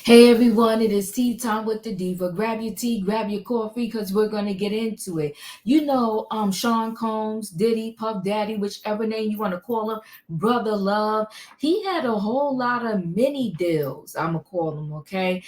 Hey everyone, it is tea time with the diva. Grab your tea, grab your coffee, because we're gonna get into it. Sean Combs, Diddy, Puff Daddy, whichever name you want to call him, Brother Love. He had a whole lot of mini deals. I'm gonna call them, okay?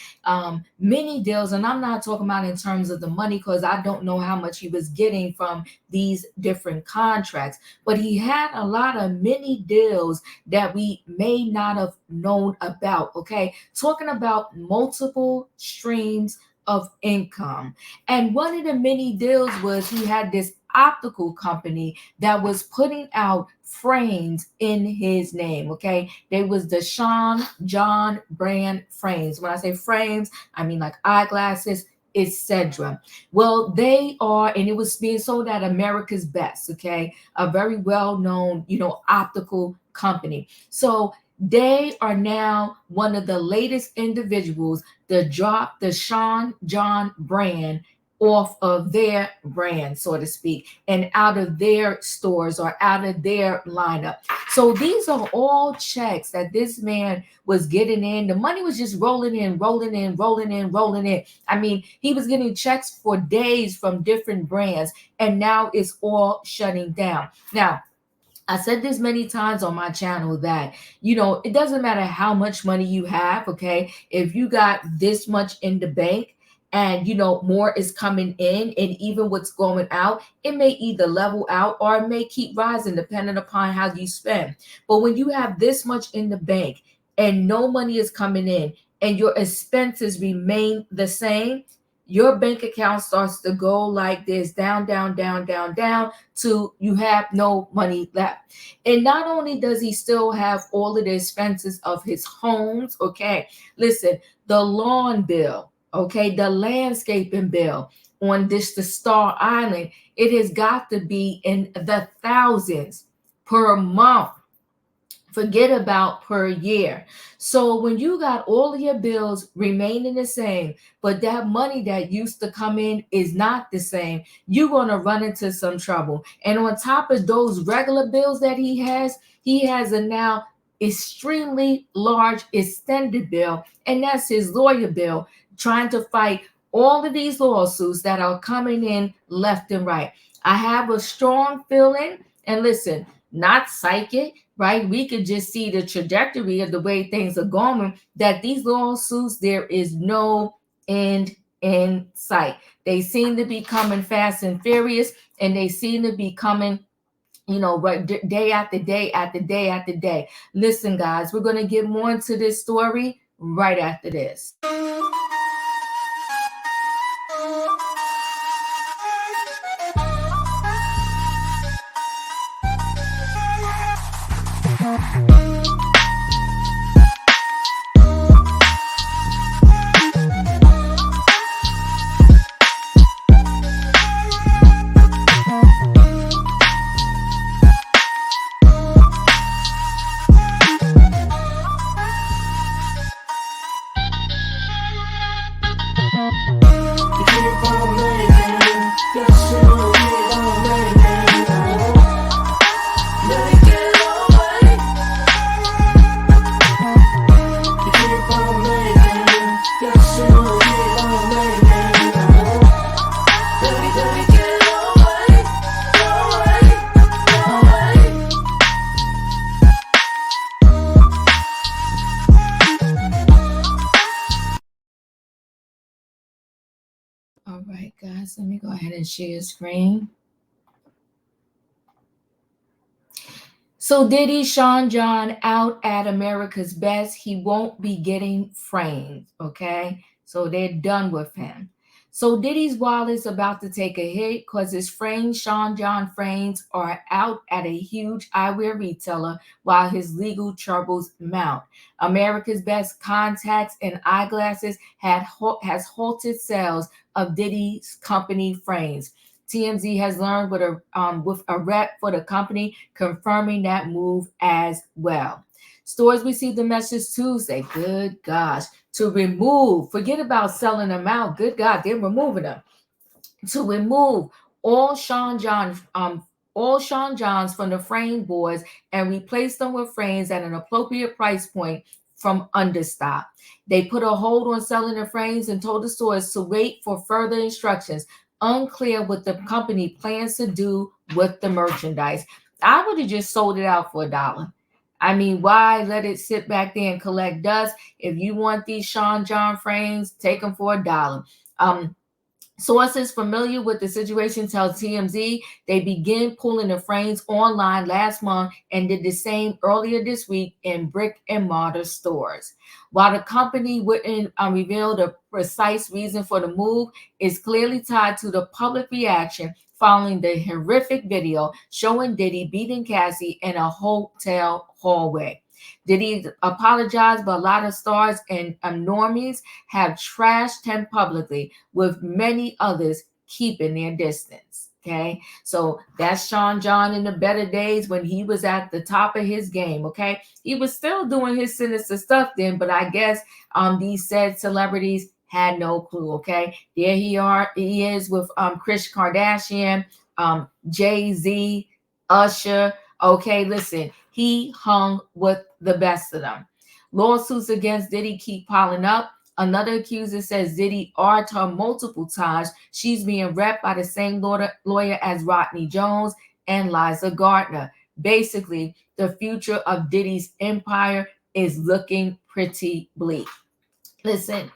Mini deals, and I'm not talking about in terms of the money, because I don't know how much he was getting from these different contracts. But he had a lot of mini deals that we may not have known about, okay? Talking about multiple streams of income. And one of the many deals was he had this optical company that was putting out frames in his name, okay? They was the Sean John brand frames. When I say frames, I mean like eyeglasses, etc. Well, they are, and it was being sold at America's Best, okay? A very well-known, optical company. So they are now one of the latest individuals to drop the Sean John brand off of their brand, so to speak, and out of their stores or out of their lineup. So these are all checks that this man was getting in. The money was just rolling in, rolling in, rolling in, rolling in. I mean, he was getting checks for days from different brands, and now it's all shutting down. Now, I said this many times on my channel that, it doesn't matter how much money you have, okay? If you got this much in the bank and, more is coming in and even what's going out, it may either level out or it may keep rising depending upon how you spend. But when you have this much in the bank and no money is coming in and your expenses remain the same, your bank account starts to go like this, down, down, down, down, down, to you have no money left. And not only does he still have all of the expenses of his homes, okay, listen, the lawn bill, okay, the landscaping bill on the Star Island, it has got to be in the thousands per month. Forget about per year. So when you got all of your bills remaining the same, but that money that used to come in is not the same, you're going to run into some trouble. And on top of those regular bills that he has a now extremely large extended bill, and that's his lawyer bill, trying to fight all of these lawsuits that are coming in left and right. I have a strong feeling, and listen, not psychic, right? We could just see the trajectory of the way things are going, that these lawsuits, there is no end in sight. They seem to be coming fast and furious, and they seem to be coming, right, day after day after day after day. Listen, guys, we're going to get more into this story right after this. All right, guys, let me go ahead and share screen. So Diddy, Sean John out at America's Best. He won't be getting framed, okay? So they're done with him. So Diddy's wallet's about to take a hit because his framed Sean John frames are out at a huge eyewear retailer while his legal troubles mount. America's Best contacts and eyeglasses has halted sales of Diddy's company frames. TMZ has learned with a rep for the company confirming that move as well. Stores received the message Tuesday. Good gosh. To remove, forget about selling them out. Good God, they're removing them. To remove all Sean John, all Sean Johns from the frame boards and replace them with frames at an appropriate price point from understock. They put a hold on selling the frames and told the stores to wait for further instructions. Unclear what the company plans to do with the merchandise. I would have just sold it out for $1. I mean, why let it sit back there and collect dust? If you want these Sean John frames, take them for $1. Sources familiar with the situation tell TMZ they began pulling the frames online last month and did the same earlier this week in brick and mortar stores. While the company wouldn't reveal the precise reason for the move, it's clearly tied to the public reaction following the horrific video showing Diddy beating Cassie in a hotel hallway. Diddy apologized, but a lot of stars and normies have trashed him publicly, with many others keeping their distance. Okay, so that's Sean John in the better days when he was at the top of his game. Okay, he was still doing his sinister stuff then, but I guess these said celebrities had no clue. Okay, there he is with Kris Kardashian, Jay-Z, Usher. Okay, listen, he hung with the best of them. Lawsuits against Diddy keep piling up. Another accuser says Diddy argued her multiple times. She's being repped by the same lawyer as Rodney Jones and Liza Gardner. Basically, the future of Diddy's empire is looking pretty bleak. Listen,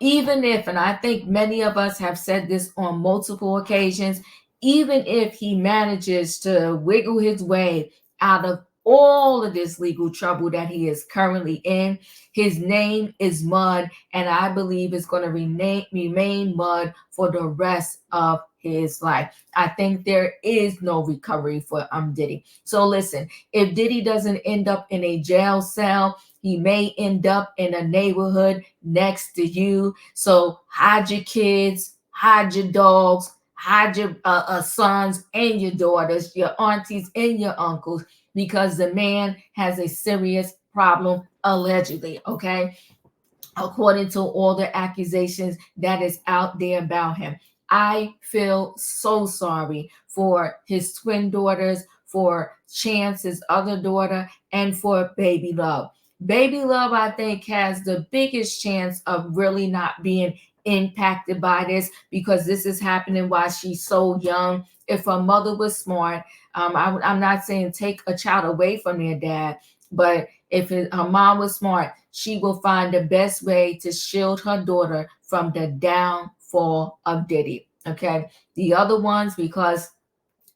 even if, and I think many of us have said this on multiple occasions, even if he manages to wiggle his way out of all of this legal trouble that he is currently in, his name is mud, and I believe it's going to remain mud for the rest of his life. I think there is no recovery for Diddy. So listen, if Diddy doesn't end up in a jail cell, he may end up in a neighborhood next to you. So hide your kids, hide your dogs, hide your sons and your daughters, your aunties and your uncles, because the man has a serious problem, allegedly, okay? According to all the accusations that is out there about him. I feel so sorry for his twin daughters, for Chance, his other daughter, and for Baby Love. Baby Love, I think, has the biggest chance of really not being impacted by this, because this is happening while she's so young. If her mother was smart, I'm not saying take a child away from their dad, but if her mom was smart, she will find the best way to shield her daughter from the downfall of Diddy. Okay. The other ones, because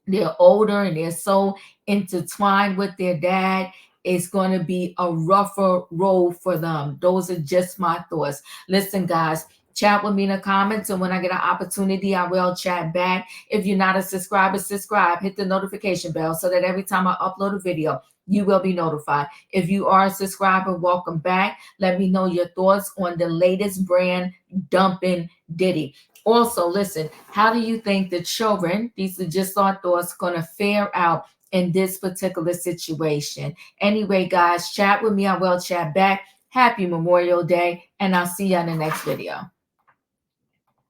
they're older and they're so intertwined with their dad, it's going to be a rougher road for them. Those are just my thoughts. Listen, guys, chat with me in the comments, and when I get an opportunity, I will chat back. If you're not a subscriber, subscribe. Hit the notification bell so that every time I upload a video, you will be notified. If you are a subscriber, welcome back. Let me know your thoughts on the latest brand dumping Diddy. Also, listen, how do you think the children, these are just our thoughts, going to fare out in this particular situation? Anyway, guys, chat with me. I will chat back. Happy Memorial Day, and I'll see you in the next video.